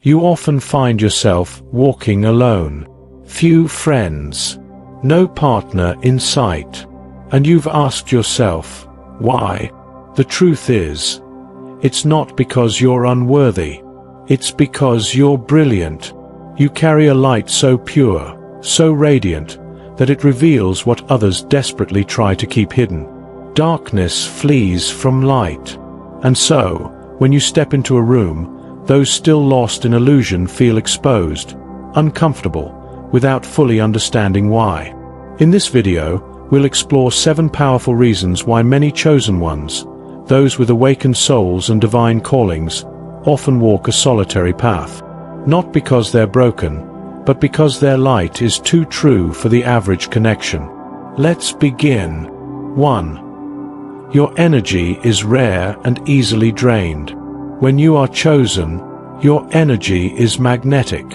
You often find yourself walking alone. Few friends. No partner in sight. And you've asked yourself, why? The truth is, it's not because you're unworthy. It's because you're brilliant. You carry a light so pure, so radiant, that it reveals what others desperately try to keep hidden. Darkness flees from light. And so, when you step into a room, those still lost in illusion feel exposed, uncomfortable, without fully understanding why. In this video, we'll explore 7 powerful reasons why many chosen ones, those with awakened souls and divine callings, often walk a solitary path. Not because they're broken, but because their light is too true for the average connection. Let's begin. 1. Your energy is rare and easily drained. When you are chosen, your energy is magnetic.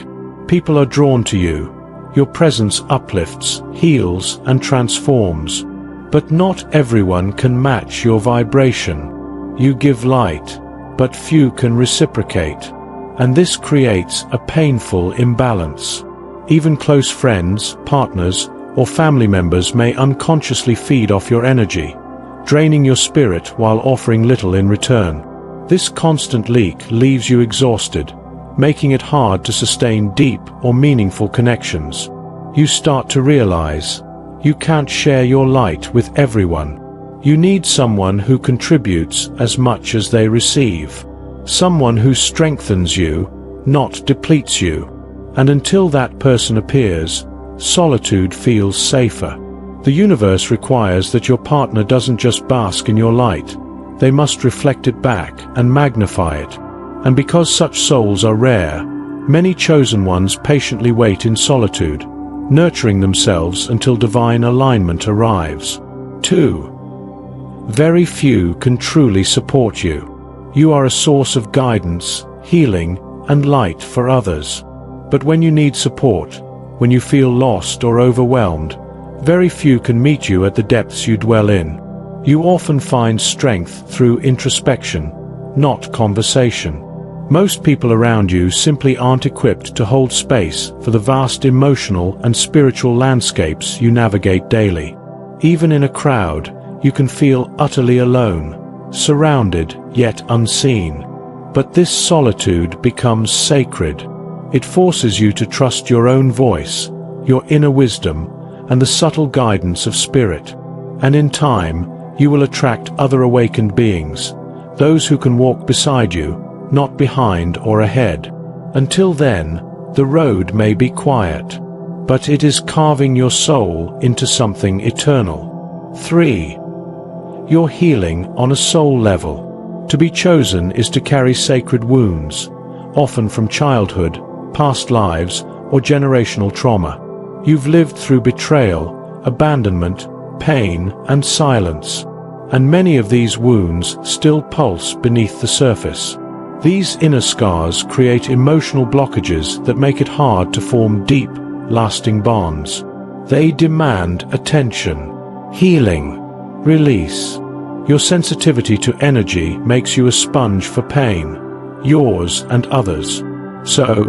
People are drawn to you. Your presence uplifts, heals, and transforms. But not everyone can match your vibration. You give light, but few can reciprocate. And this creates a painful imbalance. Even close friends, partners, or family members may unconsciously feed off your energy, draining your spirit while offering little in return. This constant leak leaves you exhausted, making it hard to sustain deep or meaningful connections. You start to realize you can't share your light with everyone. You need someone who contributes as much as they receive. Someone who strengthens you, not depletes you. And until that person appears, solitude feels safer. The universe requires that your partner doesn't just bask in your light. They must reflect it back and magnify it. And because such souls are rare, many chosen ones patiently wait in solitude, nurturing themselves until divine alignment arrives. 2. Very few can truly support you. You are a source of guidance, healing, and light for others. But when you need support, when you feel lost or overwhelmed, very few can meet you at the depths you dwell in. You often find strength through introspection, not conversation. Most people around you simply aren't equipped to hold space for the vast emotional and spiritual landscapes you navigate daily. Even in a crowd, you can feel utterly alone, surrounded yet unseen. But this solitude becomes sacred. It forces you to trust your own voice, your inner wisdom, and the subtle guidance of spirit. And in time, you will attract other awakened beings, those who can walk beside you, not behind or ahead. Until then, the road may be quiet, but it is carving your soul into something eternal. 3. You're healing on a soul level. To be chosen is to carry sacred wounds, often from childhood, past lives, or generational trauma. You've lived through betrayal, abandonment, pain, and silence. And many of these wounds still pulse beneath the surface. These inner scars create emotional blockages that make it hard to form deep, lasting bonds. They demand attention, healing, release. Your sensitivity to energy makes you a sponge for pain, yours and others. So,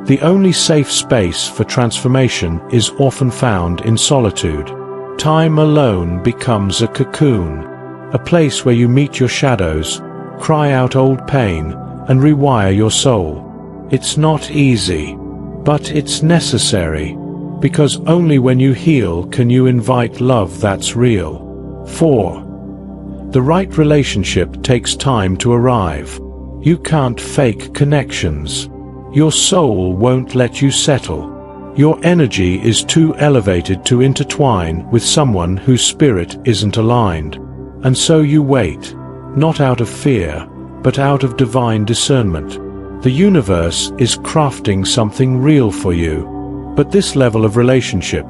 the only safe space for transformation is often found in solitude. Time alone becomes a cocoon, a place where you meet your shadows, cry out old pain, and rewire your soul. It's not easy, but it's necessary, because only when you heal can you invite love that's real. 4. The right relationship takes time to arrive. You can't fake connections. Your soul won't let you settle. Your energy is too elevated to intertwine with someone whose spirit isn't aligned. And so you wait, not out of fear, but out of divine discernment. The universe is crafting something real for you. But this level of relationship,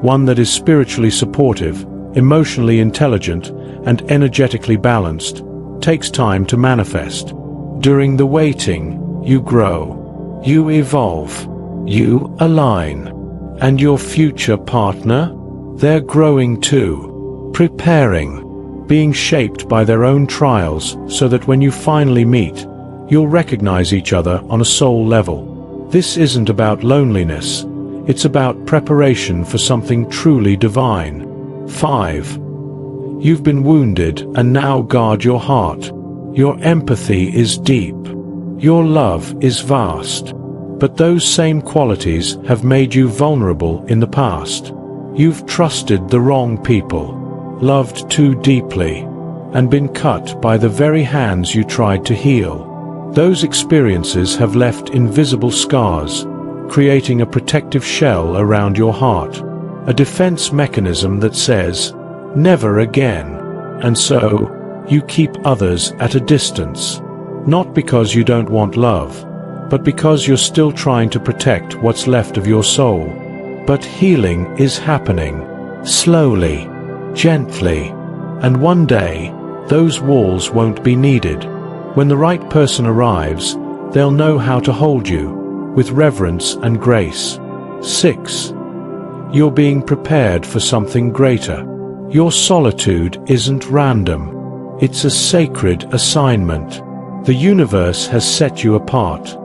one that is spiritually supportive, emotionally intelligent, and energetically balanced, takes time to manifest. During the waiting, you grow, you evolve, you align. And your future partner? They're growing too, preparing, being shaped by their own trials so that when you finally meet, you'll recognize each other on a soul level. This isn't about loneliness, it's about preparation for something truly divine. 5. You've been wounded and now guard your heart. Your empathy is deep. Your love is vast. But those same qualities have made you vulnerable in the past. You've trusted the wrong people, loved too deeply, and been cut by the very hands you tried to heal. Those experiences have left invisible scars, creating a protective shell around your heart, a defense mechanism that says, "Never again." And so, you keep others at a distance, not because you don't want love, but because you're still trying to protect what's left of your soul. But healing is happening, slowly, gently, and one day, those walls won't be needed. When the right person arrives, they'll know how to hold you, with reverence and grace. 6. You're being prepared for something greater. Your solitude isn't random. It's a sacred assignment. The universe has set you apart.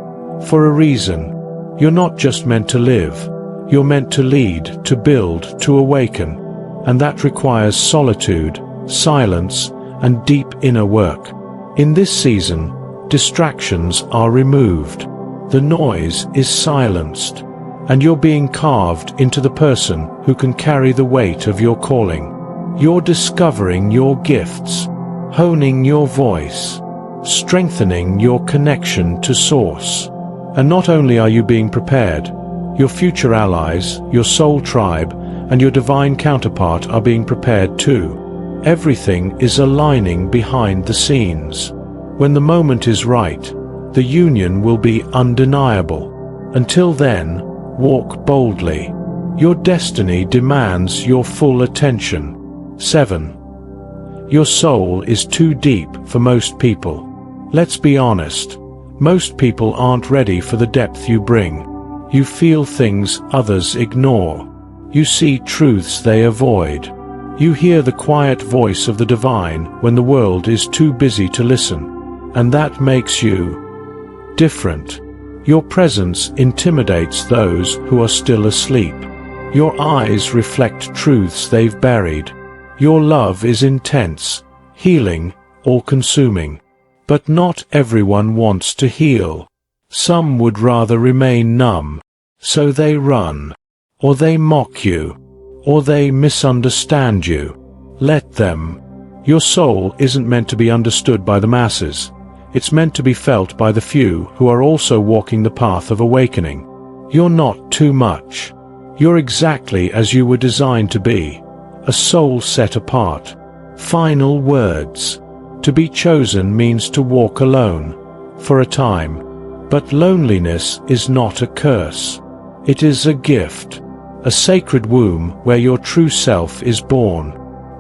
For a reason. You're not just meant to live. You're meant to lead, to build, to awaken. And that requires solitude, silence, and deep inner work. In this season, distractions are removed. The noise is silenced. And you're being carved into the person who can carry the weight of your calling. You're discovering your gifts, honing your voice, strengthening your connection to Source. And not only are you being prepared, your future allies, your soul tribe, and your divine counterpart are being prepared too. Everything is aligning behind the scenes. When the moment is right, the union will be undeniable. Until then, walk boldly. Your destiny demands your full attention. 7. Your soul is too deep for most people. Let's be honest. Most people aren't ready for the depth you bring. You feel things others ignore. You see truths they avoid. You hear the quiet voice of the divine when the world is too busy to listen. And that makes you different. Your presence intimidates those who are still asleep. Your eyes reflect truths they've buried. Your love is intense, healing, all-consuming. But not everyone wants to heal. Some would rather remain numb. So they run. Or they mock you. Or they misunderstand you. Let them. Your soul isn't meant to be understood by the masses. It's meant to be felt by the few who are also walking the path of awakening. You're not too much. You're exactly as you were designed to be. A soul set apart. Final words. To be chosen means to walk alone, for a time. But loneliness is not a curse. It is a gift. A sacred womb where your true self is born.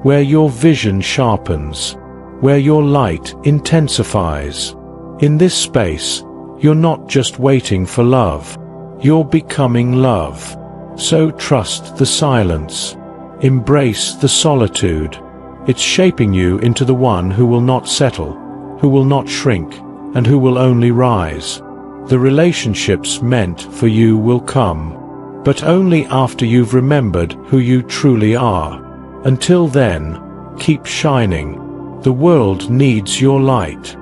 Where your vision sharpens. Where your light intensifies. In this space, you're not just waiting for love. You're becoming love. So trust the silence. Embrace the solitude. It's shaping you into the one who will not settle, who will not shrink, and who will only rise. The relationships meant for you will come, but only after you've remembered who you truly are. Until then, keep shining. The world needs your light.